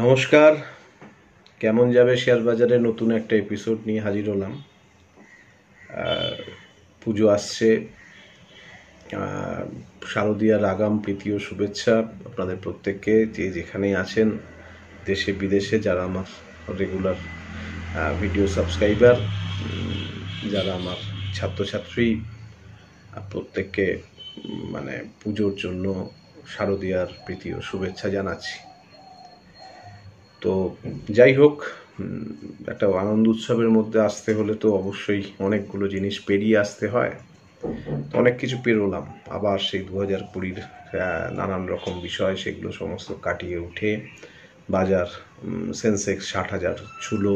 নমস্কার। কেমন যাবে শেয়ার বাজারে নতুন একটা এপিসোড নিয়ে হাজির হলাম। পুজো আসছে, শারদীয়ার আগাম প্রীতি ও শুভেচ্ছা আপনাদের প্রত্যেককে, যে যেখানেই আছেন, দেশে বিদেশে, যারা আমার রেগুলার ভিডিও সাবস্ক্রাইবার, যারা আমার ছাত্রছাত্রী, প্রত্যেককে মানে পুজোর জন্য শারদীয়ার প্রীতি ও শুভেচ্ছা জানাচ্ছি। তো যাই হোক, একটা আনন্দ উৎসবের মধ্যে আসতে হলে তো অবশ্যই অনেকগুলো জিনিস পেরিয়ে আসতে হয়। তো অনেক কিছু পেরোলাম, আবার সেই 2020-র নানান রকম বিষয়, সেগুলো সমস্ত কাটিয়ে উঠে বাজার সেন্সেক্স 60,000 ছুলো,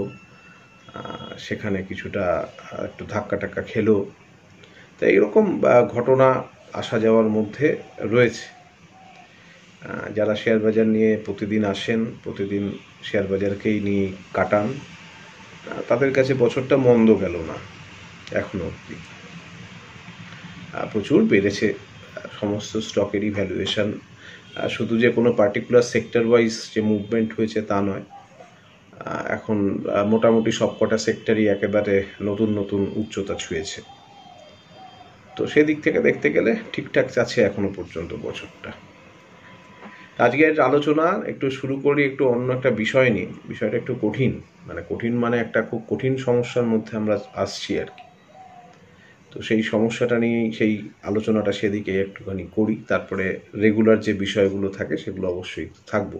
সেখানে কিছুটা একটু ধাক্কা টাক্কা খেলো। তো এইরকম ঘটনা আসা যাওয়ার মধ্যে রয়েছে। যারা শেয়ার বাজার নিয়ে প্রতিদিন আসেন, প্রতিদিন শেয়ার বাজারকেই নিয়ে কাটান, তাদের কাছে বছরটা মন্দ গেল না এখনো অবধি। প্রচুর বেড়েছে সমস্ত স্টকেরই ভ্যালুয়েশন। শুধু যে কোনো পার্টিকুলার সেক্টর ওয়াইজ যে মুভমেন্ট হয়েছে তা নয়, এখন মোটামুটি সবকটা সেক্টরই একেবারে নতুন নতুন উচ্চতা ছুঁয়েছে। তো সেদিক থেকে দেখতে গেলে ঠিকঠাক আছে এখনো পর্যন্ত বছরটা। আজকের আলোচনা একটু শুরু করি একটু অন্য একটা বিষয় নিয়ে। বিষয়টা একটু কঠিন, মানে একটা খুব কঠিন সমস্যার মধ্যে আমরা আসছি আর কি। তো সেই সমস্যাটা নিয়েই সেই আলোচনাটা সেদিকে একটুখানি করি, তারপরে রেগুলার যে বিষয়গুলো থাকে সেগুলো অবশ্যই থাকবো।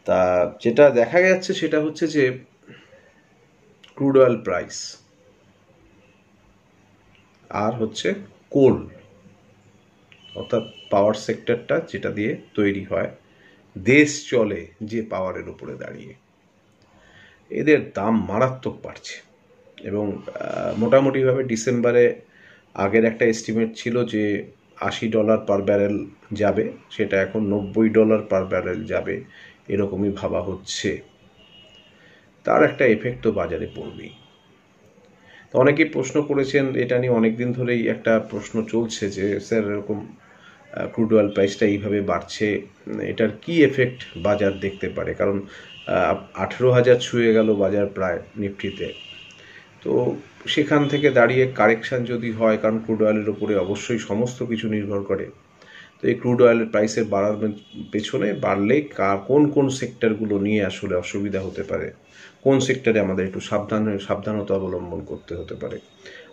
তা যেটা দেখা যাচ্ছে সেটা হচ্ছে যে ক্রুড অয়েল প্রাইস আর হচ্ছে কোল, অর্থাৎ পাওয়ার সেক্টরটা যেটা দিয়ে তৈরি হয়, দেশ চলে যে পাওয়ারের উপরে দাঁড়িয়ে, এদের দাম মারাত্মক বাড়ছে। এবং মোটামুটিভাবে ডিসেম্বরে আগের একটা এস্টিমেট ছিল যে $80 পার ব্যারেল যাবে, সেটা এখন $90 পার ব্যারেল যাবে, এরকমই ভাবা হচ্ছে। তার একটা এফেক্ট তো বাজারে পড়বেই। তো অনেকেই প্রশ্ন করেছেন, এটা নিয়ে অনেক দিন ধরেই একটা প্রশ্ন চলছে যে স্যার এরকম ক্রুড অয়েল প্রাইসটা এইভাবে বাড়ছে, এটার কি এফেক্ট বাজার দেখতে পারে? কারণ 18,000 ছুঁয়ে গেল বাজার প্রায় নিফটিতে। তো সেখান থেকে দাঁড়িয়ে কারেকশান যদি হয়, কারণ ক্রুড অয়েলের উপরে অবশ্যই সমস্ত কিছু নির্ভর করে, তো এই ক্রুড অয়েলের প্রাইসের বাড়ার পেছনে বাড়লে কোন কোন সেক্টরগুলো নিয়ে আসলে অসুবিধা হতে পারে, কোন সেক্টরে আমাদের একটু সাবধানতা অবলম্বন করতে হতে পারে,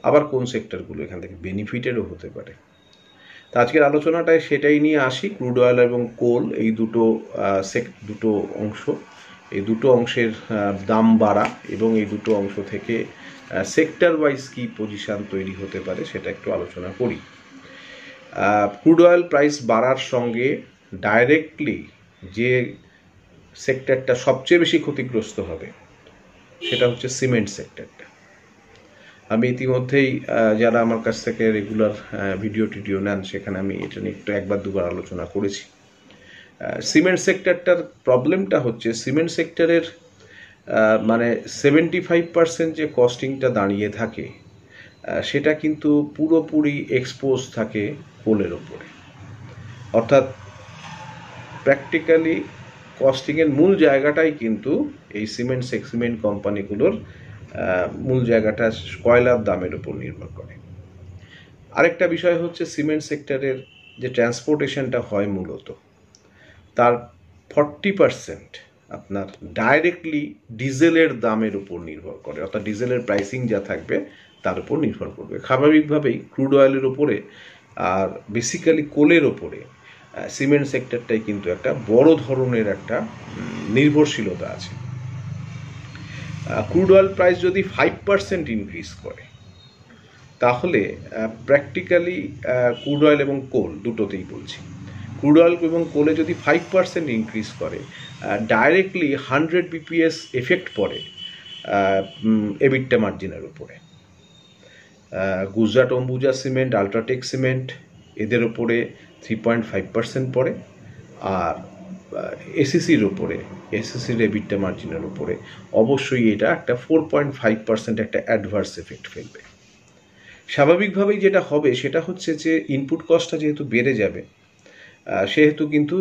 আবার কোন সেক্টরগুলো এখান থেকে বেনিফিটেরও হতে পারে। তো আজকের আলোচনাটায় সেটাই নিয়ে আসি। ক্রুড অয়েল এবং কোল, এই দুটো অংশ, এই দুটো অংশের দাম বাড়া এবং এই দুটো অংশ থেকে সেক্টর ওয়াইজ কী পজিশান তৈরি হতে পারে সেটা একটু আলোচনা করি। ক্রুড অয়েল প্রাইস বাড়ার সঙ্গে ডাইরেক্টলি যে সেক্টরটা সবচেয়ে বেশি ক্ষতিগ্রস্ত হবে সেটা হচ্ছে সিমেন্ট সেক্টরটা। আমি ইতিমধ্যেই যারা আমার কাছ থেকে রেগুলার ভিডিও নেন, সেখানে আমি এটা নিয়ে একটু একবার দুবার আলোচনা করেছি। সিমেন্ট সেক্টরটার প্রবলেমটা হচ্ছে, সিমেন্ট সেক্টরের 75% যে কস্টিংটা দাঁড়িয়ে থাকে, সেটা কিন্তু পুরোপুরি এক্সপোজ থাকে কোলের ওপরে। অর্থাৎ প্র্যাকটিক্যালি কস্টিংয়ের মূল জায়গাটাই কিন্তু এই সিমেন্ট কোম্পানিগুলোর মূল জায়গাটা কয়লার দামের উপর নির্ভর করে। আরেকটা বিষয় হচ্ছে, সিমেন্ট সেক্টরের যে ট্রান্সপোর্টেশনটা হয় মূলত, তার 40% আপনার ডাইরেক্টলি ডিজেলের দামের উপর নির্ভর করে, অর্থাৎ ডিজেলের প্রাইসিং যা থাকবে তার উপর নির্ভর করবে। স্বাভাবিকভাবেই ক্রুড অয়েলের ওপরে আর বেসিক্যালি কোলের ওপরে সিমেন্ট সেক্টরটাই কিন্তু একটা বড় ধরনের একটা নির্ভরশীলতা আছে। ক্রুড অয়েল প্রাইস যদি 5% ইনক্রিজ করে, তাহলে প্র্যাকটিক্যালি ক্রুড অয়েল এবং কোল দুটোতেই বলছি, ক্রুড অয়েল এবং কোলে যদি 5% ইনক্রিজ করে, ডাইরেক্টলি 100 BPS এফেক্ট পড়ে এবিটটা মার্জিনের উপরে। Gujarat Ambuja cement, UltraTech cement, এদের ওপরে 3.5% পড়ে, আর এসিসির ওপরে, এসিসির এবিটটা মার্জিনের উপরে অবশ্যই এটা একটা 4.5% একটা অ্যাডভার্স এফেক্ট ফেলবে। স্বাভাবিকভাবেই যেটা হবে সেটা হচ্ছে যে ইনপুট কস্টটা যেহেতু বেড়ে যাবে, সেহেতু কিন্তু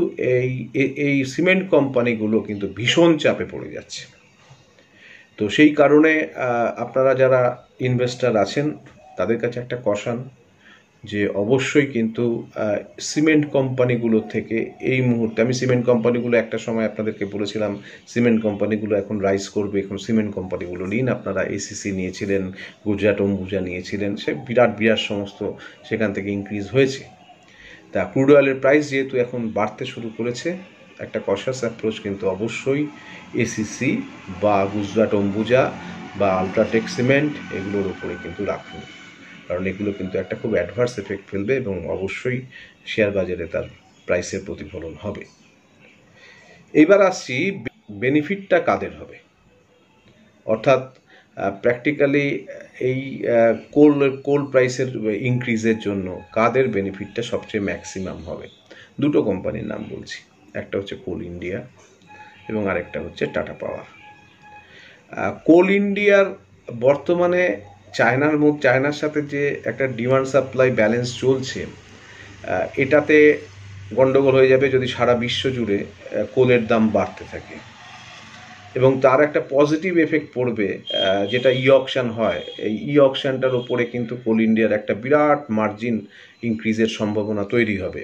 এই সিমেন্ট কোম্পানিগুলো কিন্তু ভীষণ চাপে পড়ে যাচ্ছে। তো সেই কারণে আপনারা যারা ইনভেস্টার আছেন তাদের কাছে একটা কশন যে অবশ্যই কিন্তু সিমেন্ট কোম্পানিগুলো থেকে এই মুহূর্তে, আমি সিমেন্ট কোম্পানিগুলো একটা সময় আপনাদেরকে বলেছিলাম সিমেন্ট কোম্পানিগুলো এখন রাইজ করবে, এখন সিমেন্ট কোম্পানিগুলো নিন। আপনারা এসিসি নিয়েছিলেন, গুজরাট অম্বুজা নিয়েছিলেন, সে বিরাট বিরাট সমস্ত সেখান থেকে ইনক্রিজ হয়েছে। তা ক্রুড অয়েলের প্রাইস যেহেতু এখন বাড়তে শুরু করেছে, একটা কশাস অ্যাপ্রোচ কিন্তু অবশ্যই এসিসি বা গুজরাট অম্বুজা বা আলট্রাটেক সিমেন্ট এগুলোর উপরে কিন্তু রাখুন, কারণ এগুলো কিন্তু একটা খুব অ্যাডভার্স এফেক্ট ফেলবে এবং অবশ্যই শেয়ার বাজারে তার প্রাইসের প্রতিফলন হবে। এইবার আসছি বেনিফিটটা কাদের হবে, অর্থাৎ প্র্যাকটিক্যালি এই কোল প্রাইসের ইনক্রিজের জন্য কাদের বেনিফিটটা সবচেয়ে ম্যাক্সিমাম হবে। দুটো কোম্পানির নাম বলছি, একটা হচ্ছে কোল ইন্ডিয়া এবং আরেকটা হচ্ছে টাটা পাওয়ার। কোল ইন্ডিয়ার বর্তমানে চায়নার সাথে যে একটা ডিমান্ড সাপ্লাই ব্যালেন্স চলছে, এটাতে গন্ডগোল হয়ে যাবে যদি সারা বিশ্ব জুড়ে কোলের দাম বাড়তে থাকে, এবং তার একটা পজিটিভ এফেক্ট পড়বে যেটা অকশন হয়। এই অকশনটার ওপরে কিন্তু কোল ইন্ডিয়ার একটা বিরাট মার্জিন ইনক্রিজের সম্ভাবনা তৈরি হবে।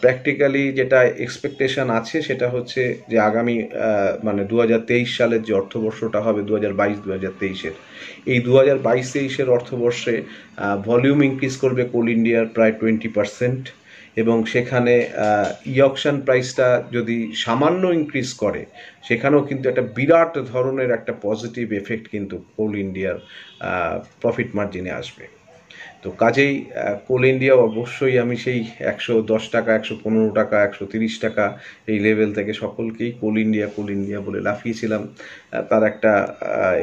প্র্যাকটিক্যালি যেটা এক্সপেকটেশন আছে সেটা হচ্ছে যে আগামী মানে 2023 সালের যে অর্থবর্ষটা হবে 2022-2023-এর, এই 2022-23-এর অর্থবর্ষে ভলিউম ইনক্রিজ করবে কোল ইন্ডিয়ার প্রায় 20%, এবং সেখানে অকশন প্রাইসটা যদি সামান্য ইনক্রিজ করে সেখানেও কিন্তু একটা বিরাট ধরনের একটা পজিটিভ এফেক্ট কিন্তু কোল ইন্ডিয়ার প্রফিট মার্জিনে আসবে। তো কাজেই কোল ইন্ডিয়া অবশ্যই আমি সেই 110 টাকা, 115 টাকা, 130 টাকা এই লেভেল থেকে সকলকেই কোল ইন্ডিয়া বলে লাফিয়েছিলাম। তার একটা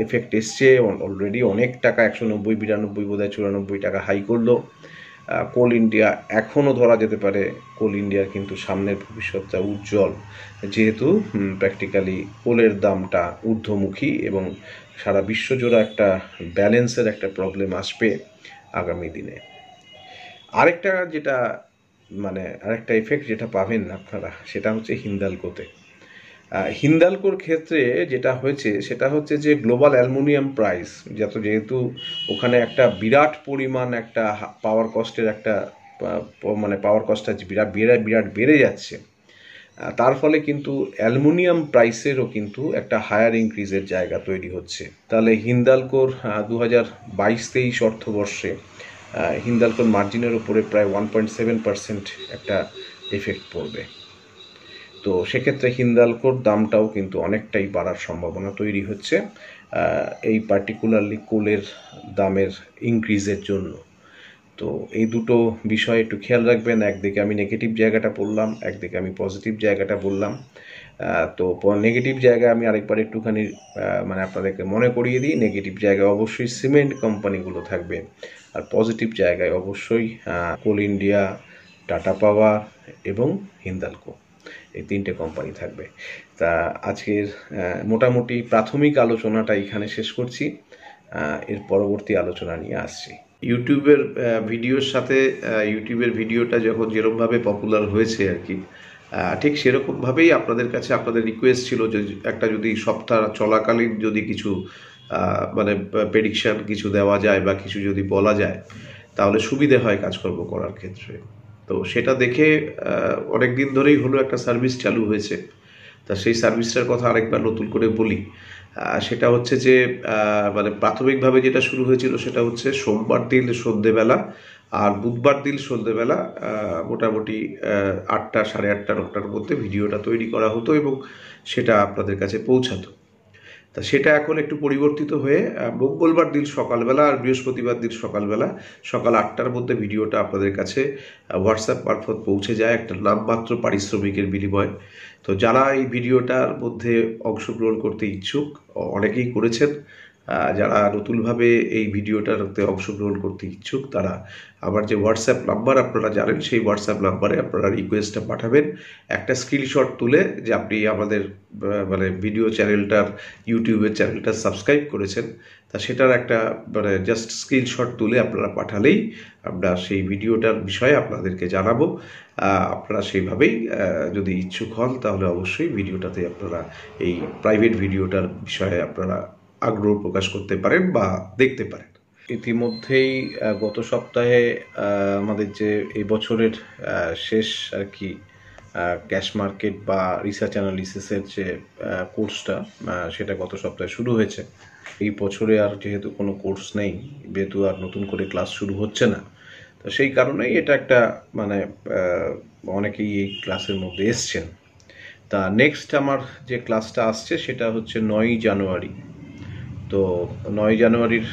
এফেক্ট এসছে অলরেডি, অনেক টাকা 190, 92, বোধহয় 94 টাকা হাই করলো। কোল ইন্ডিয়া এখনও ধরা যেতে পারে কোল ইন্ডিয়ার কিন্তু সামনের ভবিষ্যৎটা উজ্জ্বল, যেহেতু প্র্যাকটিক্যালি কোলের দামটা ঊর্ধ্বমুখী এবং সারা বিশ্বজোড়া একটা ব্যালেন্সের একটা প্রবলেম আসবে আগামী দিনে। আরেকটা এফেক্ট যেটা পাবেন আপনারা সেটা হচ্ছে হিন্দালকোতে। হিন্দালকোর ক্ষেত্রে যেটা হয়েছে সেটা হচ্ছে যে গ্লোবাল অ্যালুমিনিয়াম প্রাইস যেহেতু ওখানে একটা বিরাট পরিমাণ একটা পাওয়ার কস্টের একটা পাওয়ার কস্টটা বিরাট বেড়ে যাচ্ছে, তার ফলে কিন্তু অ্যালুমিনিয়াম প্রাইসেরও কিন্তু একটা হায়ার ইনক্রিজের জায়গা তৈরি হচ্ছে। তাহলে হিন্দালকোর 2022-23 অর্থবর্ষে হিন্দালকোর মার্জিনের উপরে প্রায় 1.7% একটা এফেক্ট পড়বে। তো সেক্ষেত্রে হিন্দালকোর দামটাও কিন্তু অনেকটাই বাড়ার সম্ভাবনা তৈরি হচ্ছে এই পার্টিকুলারলি কোলের দামের ইনক্রিজের জন্য। তো এই দুটো বিষয় একটু খেয়াল রাখবেন। একদিকে আমি নেগেটিভ জায়গাটা বললাম, একদিকে আমি পজিটিভ জায়গাটা বললাম। তো নেগেটিভ জায়গায় আমি আরেকবার একটুখানি আপনাদেরকে মনে করিয়ে দিই, নেগেটিভ জায়গায় অবশ্যই সিমেন্ট কোম্পানিগুলো থাকবে, আর পজিটিভ জায়গায় অবশ্যই কোল ইন্ডিয়া, টাটা পাওয়ার এবং হিন্দালকো, এই তিনটে কোম্পানি থাকবে। তা আজকের মোটামুটি প্রাথমিক আলোচনাটা এখানে শেষ করছি, এর পরবর্তী আলোচনা নিয়ে আসছি। ইউটিউবের ভিডিওর সাথে ইউটিউবের ভিডিওটা যখন যেরকমভাবে পপুলার হয়েছে আর কি, ঠিক সেরকমভাবেই আপনাদের কাছে আপনাদের রিকোয়েস্ট ছিল যে একটা যদি সপ্তাহ চলাকালীন যদি কিছু প্রেডিকশান কিছু দেওয়া যায় বা কিছু যদি বলা যায় তাহলে সুবিধে হয় কাজকর্ম করার ক্ষেত্রে। তো সেটা দেখে অনেক দিন ধরেই হলো একটা সার্ভিস চালু হয়েছে। তা সেই সার্ভিসটার কথা আরেকবার নতুন করে বলি। সেটা হচ্ছে যে প্রাথমিকভাবে যেটা শুরু হয়েছিল সেটা হচ্ছে সোমবার দিন সন্ধ্যেবেলা আর বুধবার দিন সন্ধ্যেবেলা মোটামুটি 8টা, 8:30, 9টার মধ্যে ভিডিওটা তৈরি করা হতো এবং সেটা আপনাদের কাছে পৌঁছাতো। তা সেটা এখন একটু পরিবর্তিত হয়ে মঙ্গলবার দিন সকালবেলা আর বৃহস্পতিবার দিন সকালবেলা সকাল 8টার মধ্যে ভিডিওটা আপনাদের কাছে হোয়াটসঅ্যাপ মারফত পৌঁছে যায় একটা নামমাত্র পারিশ্রমিকের বিনিময়ে। তো যারা এই ভিডিওটার মধ্যে অংশগ্রহণ করতে ইচ্ছুক, অনেকেই করেছেন, যারা নতুনভাবে এই ভিডিওটাতে অংশগ্রহণ করতে ইচ্ছুক তারা আমার যে হোয়াটসঅ্যাপ নাম্বার আপনারা জানেন, সেই হোয়াটসঅ্যাপ নাম্বারে আপনারা রিকোয়েস্টটা পাঠাবেন, একটা স্ক্রিনশট তুলে যে আপনি আমাদের মানে ভিডিও চ্যানেলটার, ইউটিউবের চ্যানেলটা সাবস্ক্রাইব করেছেন, তা সেটার একটা মানে জাস্ট স্ক্রিনশট তুলে আপনারা পাঠালেই আমরা সেই ভিডিওটার বিষয়ে আপনাদেরকে জানাবো। আপনারা সেইভাবেই যদি ইচ্ছুক হন তাহলে অবশ্যই ভিডিওটাতে আপনারা এই প্রাইভেট ভিডিওটার বিষয়ে আপনারা আগ্রহ প্রকাশ করতে পারেন বা দেখতে পারেন। ইতিমধ্যেই গত সপ্তাহে আমাদের যে এই বছরের শেষ আর কি ক্যাশ মার্কেট বা রিসার্চ অ্যানালিসিসের যে কোর্সটা সেটা গত সপ্তাহে শুরু হয়েছে। এই বছরে আর যেহেতু কোনো কোর্স নেই, যেহেতু আর নতুন করে ক্লাস শুরু হচ্ছে না, তো সেই কারণেই এটা একটা মানে অনেকেই এই ক্লাসের মধ্যে এসছেন। তা নেক্সট আমার যে ক্লাসটা আসছে সেটা হচ্ছে 9ই জানুয়ারি। তো 9 জানুয়ারির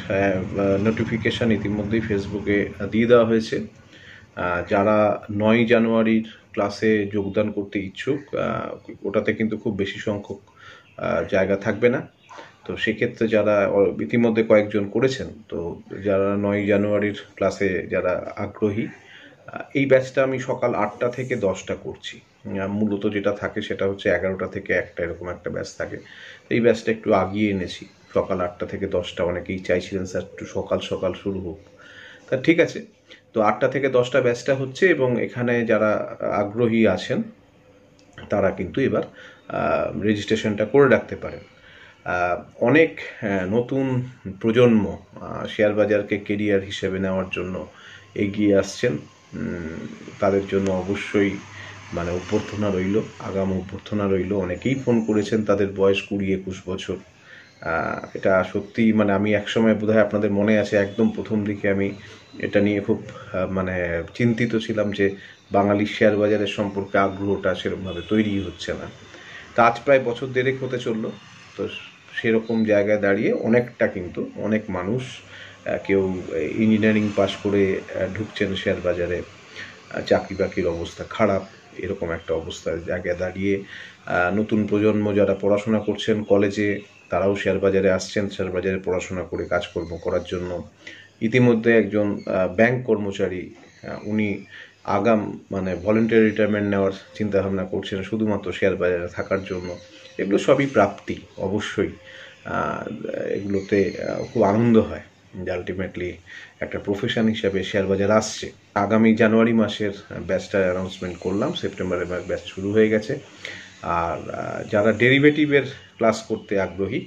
নোটিফিকেশান ইতিমধ্যেই ফেসবুকে দিয়ে দেওয়া হয়েছে। যারা 9 জানুয়ারির ক্লাসে যোগদান করতে ইচ্ছুক, ওটাতে কিন্তু খুব বেশি সংখ্যক জায়গা থাকবে না। তো সেক্ষেত্রে যারা ইতিমধ্যে কয়েকজন করেছেন, তো যারা 9 জানুয়ারির ক্লাসে যারা আগ্রহী, এই ব্যাচটা আমি সকাল 8টা থেকে 10টা করছি। মূলত যেটা থাকে সেটা হচ্ছে 11টা থেকে 1টা এরকম একটা ব্যাচ থাকে। এই ব্যাচটা একটু আগিয়ে এনেছি, সকাল 8টা থেকে 10টা। অনেকেই চাইছিলেন স্যার একটু সকাল সকাল শুরু হোক, তা ঠিক আছে। তো 8টা থেকে 10টা ব্যাচটা হচ্ছে, এবং এখানে যারা আগ্রহী আছেন তারা কিন্তু এবার রেজিস্ট্রেশনটা করে রাখতে পারেন। অনেক নতুন প্রজন্ম শেয়ার বাজারকে কেরিয়ার হিসেবে নেওয়ার জন্য এগিয়ে আসছেন। তাদের জন্য অবশ্যই মানে অভ্যর্থনা রইল, আগাম অভ্যর্থনা রইল। অনেকেই ফোন করেছেন, তাদের বয়স 20-21 বছর। এটা সত্যি মানে আমি একসময় বোধহয় আপনাদের মনে আছে, একদম প্রথম দিকে আমি এটা নিয়ে খুব মানে চিন্তিত ছিলাম যে বাঙালি শেয়ার বাজারের সম্পর্কে আগ্রহটা সেরকমভাবে তৈরি হচ্ছে না। তা আজ প্রায় বছর দেড়েক হতে চললো। তো সেরকম জায়গায় দাঁড়িয়ে অনেকটা কিন্তু অনেক মানুষ, কেউ ইঞ্জিনিয়ারিং পাশ করে ঢুকছেন শেয়ার বাজারে, চাকরি বাকরির অবস্থা খারাপ, এরকম একটা অবস্থার জায়গায় দাঁড়িয়ে নতুন প্রজন্ম যারা পড়াশোনা করছেন কলেজে, তারাও শেয়ার বাজারে আসছেন, শেয়ার বাজারে পড়াশোনা করে কাজকর্ম করার জন্য। ইতিমধ্যে একজন ব্যাংক কর্মচারী, উনি আগাম মানে ভলেন্টারি রিটায়ারমেন্ট নেওয়ার চিন্তাভাবনা করছেন শুধুমাত্র শেয়ার বাজারে থাকার জন্য। এগুলো সবই প্রাপ্তি, অবশ্যই এগুলোতে খুব আনন্দ হয় যে আলটিমেটলি একটা প্রফেশন হিসাবে শেয়ার বাজার আসছে। আগামী জানুয়ারি মাসের ব্যাচটা অ্যানাউন্সমেন্ট করলাম, সেপ্টেম্বরের ব্যাচ শুরু হয়ে গেছে। আর যারা ডেরিভেটিভের ক্লাস করতে আগ্রহী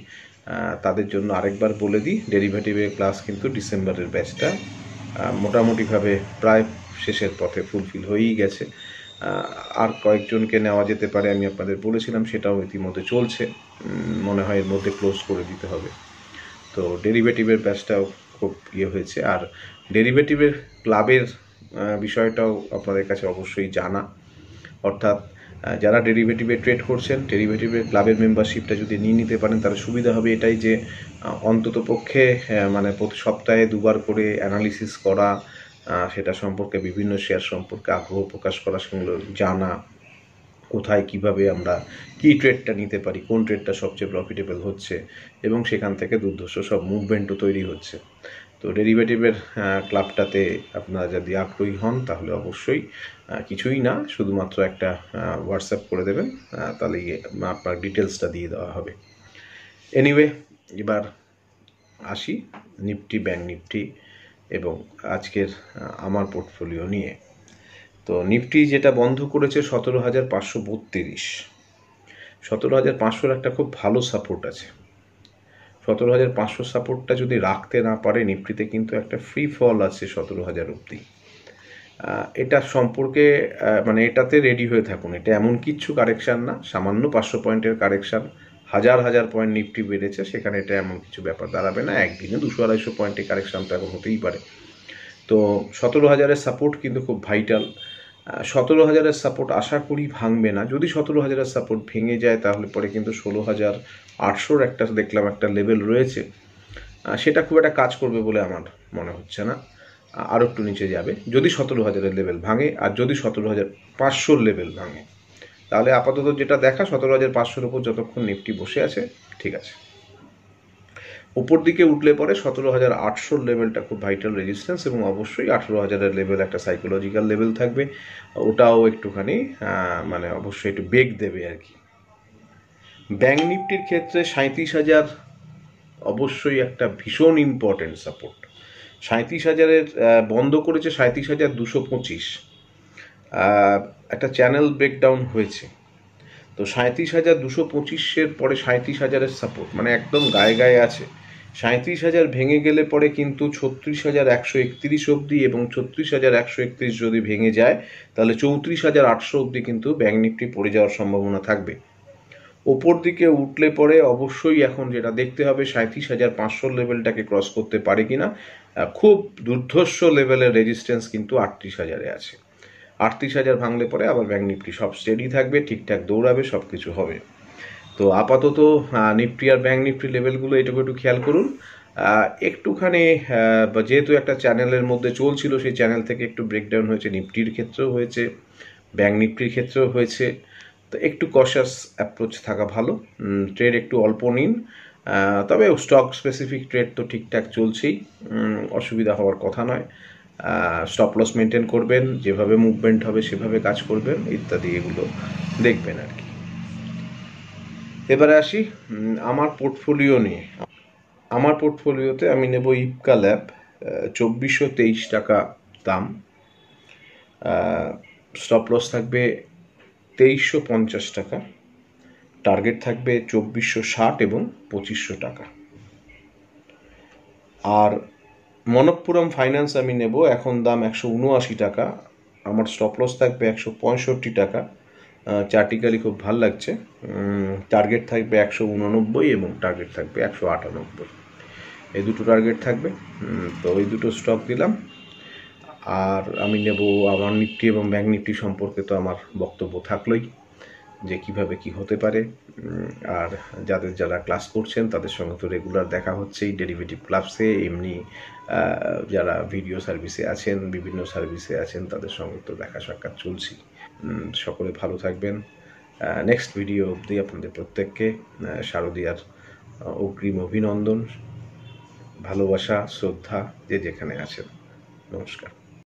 তাদের জন্য আরেকবার বলে দিই, ডেরিভেটিভের ক্লাস কিন্তু ডিসেম্বরের ব্যাচটা মোটামুটিভাবে প্রায় শেষের পথে ফুলফিল হয়েই গেছে। আর কয়েকজনকে নেওয়া যেতে পারে, আমি আপনাদের বলেছিলাম, সেটাও ইতিমধ্যে চলছে। মনে হয় এর মধ্যে ক্লোজ করে দিতে হবে। তো ডেরিভেটিভের ব্যাচটাও খুব হয়েছে। আর ডেরিভেটিভের ক্লাবের বিষয়টাও আপনাদের কাছে অবশ্যই জানা, অর্থাৎ যারা ডেরিভেটিভে ট্রেড করছেন, ডেরিভেটিভের ক্লাবের মেম্বারশিপটা যদি নিয়ে নিতে পারেন তাহলে সুবিধা হবে এটাই যে অন্তত পক্ষে মানে প্রতি সপ্তাহে 2বার করে অ্যানালিসিস করা, সেটা সম্পর্কে বিভিন্ন শেয়ার সম্পর্কে আগ্রহ প্রকাশ করা, সেগুলো জানা, কোথায় কিভাবে আমরা কি ট্রেডটা নিতে পারি, কোন ট্রেডটা সবচেয়ে প্রফিটেবল হচ্ছে, এবং সেখান থেকে দুর্ধর্ষ সব মুভমেন্টও তৈরি হচ্ছে। তো ডেরিভেটিভের ক্লাবটাতে আপনারা যদি আগ্রহী হন তাহলে অবশ্যই কিছুই না, শুধুমাত্র একটা হোয়াটসঅ্যাপ করে দেবেন, তাহলে আপনার ডিটেলসটা দিয়ে দেওয়া হবে। এনিওয়ে, এবার আসি নিফটি, ব্যাংক নিফটি এবং আজকের আমার পোর্টফোলিও নিয়ে। তো নিফটি যেটা বন্ধ করেছে 17,532, 17,500 একটা খুব ভালো সাপোর্ট আছে। 17,500 সাপোর্টটা যদি রাখতে না পারে নিফটিতে কিন্তু একটা ফ্রি ফল আছে 17,000 অবধি। এটা সম্পর্কে মানে এটাতে রেডি হয়ে থাকুন। এটা এমন কিচ্ছু কারেকশান না, সামান্য 500 পয়েন্টের কারেকশান। হাজার পয়েন্ট নিফটি বেড়েছে, সেখানে এটা এমন কিছু ব্যাপার দাঁড়াবে না। একদিনে 200-250 পয়েন্টের কারেকশান তো এখন হতেই পারে। তো 17,000-এর সাপোর্ট কিন্তু খুব ভাইটাল। 17,000-এর সাপোর্ট আশা করি ভাঙবে না। যদি 17,000-এর সাপোর্ট ভেঙে যায় তাহলে পরে কিন্তু 16,800 একটা দেখলাম একটা লেভেল রয়েছে, সেটা খুব একটা কাজ করবে বলে আমার মনে হচ্ছে না। আরও একটু নিচে যাবে যদি 17,000-এর লেভেল ভাঙে। আর যদি 17,500-র লেভেল ভাঙে তাহলে আপাতত যেটা দেখা 17,500-র উপর যতক্ষণ নিফটি বসে আছে ঠিক আছে। ওপর দিকে উঠলে পরে 17,800 লেভেলটা খুব ভাইটাল রেজিস্ট্যান্স, এবং অবশ্যই 18,000-এর লেভেল একটা সাইকোলজিক্যাল লেভেল থাকবে, ওটাও একটুখানি মানে অবশ্যই একটু বেগ দেবে আর কি। ব্যাঙ্ক নিফটির ক্ষেত্রে 37,000 অবশ্যই একটা ভীষণ ইম্পর্টেন্ট সাপোর্ট। 37,000-এর বন্ধ করেছে 37,225, একটা চ্যানেল ব্রেকডাউন হয়েছে, তো 37,225-এর পরে 37,000-এর সাপোর্ট মানে একদম গায়ে গায়ে আছে। 37,000 ভেঙে গেলে পরে কিন্তু 36,131 অবধি, এবং 36,131 যদি ভেঙে যায় তাহলে 34,800 অবধি কিন্তু ব্যাঙ্ক নিফটি পড়ে যাওয়ার সম্ভাবনা থাকবে। ওপর দিকে উঠলে পরে অবশ্যই এখন যেটা দেখতে হবে 37,500 লেভেলটাকে ক্রস করতে পারে কিনা। খুব দুর্ধর্ষ লেভেলের রেজিস্ট্যান্স কিন্তু 38,000-এ আছে। 38,000 ভাঙলে পরে আবার ব্যাঙ্ক নিফটি সব স্টেডি থাকবে, ঠিকঠাক দৌড়াবে, সব কিছু হবে। তো আপাতত নিফটি আর ব্যাঙ্ক নিফটি লেভেলগুলো এটুকু একটু খেয়াল করুন। একটুখানি যেহেতু একটা চ্যানেলের মধ্যে চলছিল, সেই চ্যানেল থেকে একটু ব্রেকডাউন হয়েছে, নিফটির ক্ষেত্রেও হয়েছে, ব্যাঙ্ক নিফটির ক্ষেত্রেও হয়েছে। তো একটু কশাস অ্যাপ্রোচ থাকা ভালো, ট্রেড একটু অল্প নিন, তবে স্টক স্পেসিফিক ট্রেড তো ঠিকঠাক চলছেই, অসুবিধা হওয়ার কথা নয়। স্টপ লস মেনটেন করবেন, যেভাবে মুভমেন্ট হবে সেভাবে কাজ করবেন ইত্যাদি, এগুলো দেখবেন আর কি। এবারে আসি আমার পোর্টফোলিও নিয়ে। আমার পোর্টফোলিওতে আমি নেব ইপকা ল্যাব, 2423 টাকা দাম, স্টপ লস থাকবে 2350 টাকা, টার্গেট থাকবে 2460 এবং 2500 টাকা। আর মনপ্পুরম ফাইন্যান্স আমি নেব, এখন দাম 179 টাকা, আমার স্টপ লস থাকবে 165 টাকা, চার্টিক্যালি খুব ভাল লাগছে, টার্গেট থাকবে 189 এবং টার্গেট থাকবে 198, এই দুটো টার্গেট থাকবে। তো ওই দুটো স্টক দিলাম। আর আমি নেব আমার নিফটি এবং ব্যাঙ্ক নিফটি সম্পর্কে তো আমার বক্তব্য থাকলোই, যে কিভাবে কি হতে পারে। আর যারা ক্লাস করছেন তাদের সঙ্গে তো রেগুলার দেখা হচ্ছেই, ডেরিভেটিভ ক্লাবসে, এমনি যারা ভিডিও সার্ভিসে আছেন, বিভিন্ন সার্ভিসে আছেন, তাদের সঙ্গে তো দেখা সাক্ষাৎ চলছি। সকলে ভালো থাকবেন। নেক্সট ভিডিও অবধি আপনাদের প্রত্যেককে শারদীয়ার অগ্রিম অভিনন্দন, ভালোবাসা, শ্রদ্ধা, যে যেখানে আছেন। নমস্কার।